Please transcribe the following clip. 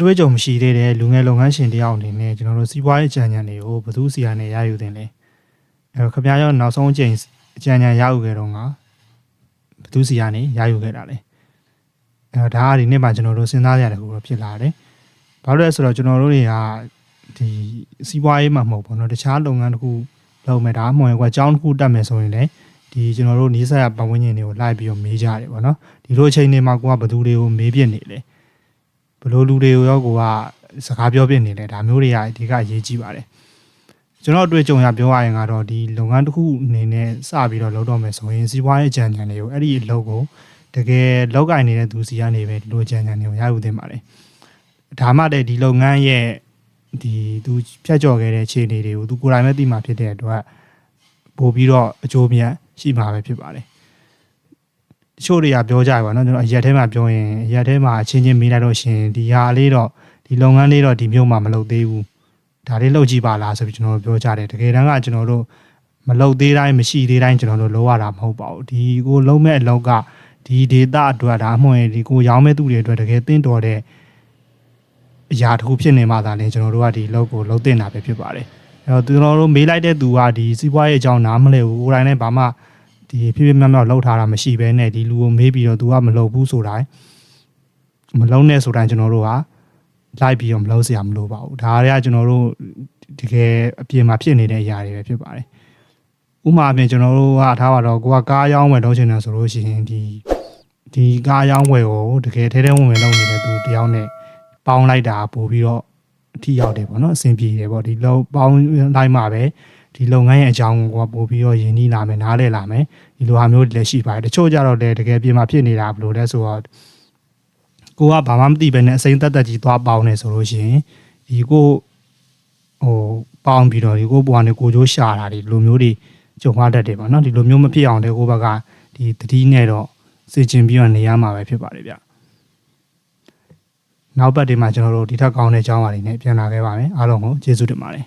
တွေးကြုံမရှိသေးတဲ့လူငယ်လုပ်ငန်းရှင်တယောက်အနေနဲ့ကျွန်တော်တို့စီးပွားရေးကြံကြံတွေကိုဘယ်သူစီကနေရယူတင်လဲခင်ဗျားရောနောက်ဆုံးအချိန်ကြံကြံရယူခဲ့တော့ငါဘယ်သူစီကနေရယူခဲ့တာလဲဒါကဒီနေ့မှကျွန်တော်တို့စဉ်းစားရတယ်ကိုဖြစ်လာတယ်ဘာလို့လဲဆိုတော့ကျွန်တော်တို့တွေကဒီစီးပွားရေးမှာမဟုတ်ဘူးเนาะတခြားလုပ်ငန်းတစ်ခုလုပ်မယ်ဒါမှမဟုတ်ကွာအကြောင်းတစ်ခုတက်မယ်ဆိုရင်လည်းဒီကျွန်တော်တို့နေဆက်ရပတ်ဝန်းကျင်တွေကိုလိုက်ပြီးတော့မေးကြတယ်ပေါ့နော်ဒီလိုအချိန်တွေမှာကိုကဘယ်သူတွေကိုမေးပြနေလဲဘယ်လိုလူတွေကိုရောကိုကစကားပြောပြနေလဲဒါမျိုးတွေကဒီကအရေးကြီးပါတယ်ကျွန်တော်တွေ့ကြုံရပြောရရင်ကတော့ဒီလုပ်ငန်းတစ်ခုအနေနဲ့စပြီးတော့လုပ်တော့မယ်ဆိုရင်စီးပွားရေးအကြံဉာဏ်တွေကိုအဲ့ဒီအလုပ်ကိုတကယ်လောက်ကင်နေတဲ့သူစီကနေပဲဒီလိုအကြံဉာဏ်တွေကိုရယူသင့်ပါတယ်ဒါမှလည်းဒီလုပ်ငန်းရဲ့ဒီသူဖြတ်ကျော်ခဲ့တဲ့အခြေအနေတွေကိုသူကိုယ်တိုင်ပဲသိမှဖြစ်တဲ့အတွက်ပို့ပြီးတော့အကျိုးမြတ်ရှိမှာပဲဖြစ်ပါတယ်တချို့တွေကပြောကြပါတော့ကျွန်တော်အရက်ထဲမှာပြောရင်အရက်ထဲမှာအချင်းချင်းမေးလိုက်တော့ရှင်ဒီဟာလေးတော့ဒီလုပ်ငန်းလေးတော့ဒီမျိုးမှာမလုပ်သေးဘူးဒါလေးလုပ်ကြည့်ပါလားဆိုပြီးကျွန်တော်တို့ပြောကြတယ်တကယ်တမ်းကကျွန်တော်တို့မလုပ်သေးတိုင်းမရှိသေးတိုင်းကျွန်တော်တို့လုပ်ရတာမဟုတ်ပါဘူးဒီကိုလုံးမဲ့အလောက်ကဒီ data အတွက်ဒါမှမဟုတ်ဒီကိုရောင်းမဲ့သူတွေအတွက်တကယ်သင့်တော်တဲ့အရာတစ်ခုဖြစ်နေမှသာလေကျွန်တော်တို့ကဒီလုပ်ကိုလုပ်တင်တာပဲဖြစ်ပါတယ်အဲ့တော့ကျွန်တော်တို့မေးလိုက်တဲ့သူကဒီစီးပွားရေးအကြောင်းနားမလဲဘူးကိုယ်တိုင်လည်းဘာမှဒီဖြည်းဖြည်းမြောက်လှုပ်ထားတာမရှိဘဲနဲ့ဒီလူကိုမေးပြီးတော့သူကမလုပ်ဘူးဆိုတိုင်းမလုံးနဲ့ဆိုတိုင်းကျွန်တော်တို့ကလိုက်ပြီးတော့မလုံးစရာမလိုပါဘူးဒါတွေကကျွန်တော်တို့တကယ်အပြင်မှာဖြစ်နေတဲ့အရာတွေပဲဖြစ်ပါတယ်ဥပမာအပြင်ကျွန်တော်တို့ကထားပါတော့ကိုကကားရောင်းဝယ်လုပ်ချင်တယ်ဆိုလို့ရှိရင်ဒီကားရောင်းဝယ်ကိုတကယ်ထဲထဲဝင်ဝင်လုပ်နေတဲ့သူတယောက်နဲ့ပေါင်းလိုက်တာပို့ပြီးတော့အထီရောက်တယ်ပေါ့နော်အဆင်ပြေတယ်ပေါ့ဒီလောက်ပေါင်းလိုက်မှပဲဒီလုပ်ငန်းရဲ့အကြောင်းကိုပို့ပြီးတော့ယဉ်နီးလာမယ်နားလည်လာမယ်ဒီလိုဟာမျိုးတွေလည်းရှိပါတယ်တချို့ကြတော့လည်းတကယ်ပြင်မှာဖြစ်နေတာဘယ်လိုလဲဆိုတော့ကိုကဘာမှမသိပဲနဲ့အစိမ်းတက်ကြီးသွားပေါင်းနေဆိုလို့ရှိရင်ဒီကိုပေါင်းပြီးတော့ဒီကိုဘွားနဲ့ကိုကျိုးရှာတာဒီလိုမျိုးတွေကြုံရတတ်တယ်ပေါ့နော်ဒီလိုမျိုးမဖြစ်အောင်တဲ့ကိုဘက်ကဒီတတိနဲ့တော့စေချင်ပြီးတော့နေရမှာပဲဖြစ်ပါတယ်ဗျနောက်ပတ်တွေမှာကျွန်တော်တို့ဒီထက်ကောင်းတဲ့အကြောင်းအရာတွေနဲ့ပြန်လာခဲ့ပါမယ်အားလုံးကိုကျေးဇူးတင်ပါတယ်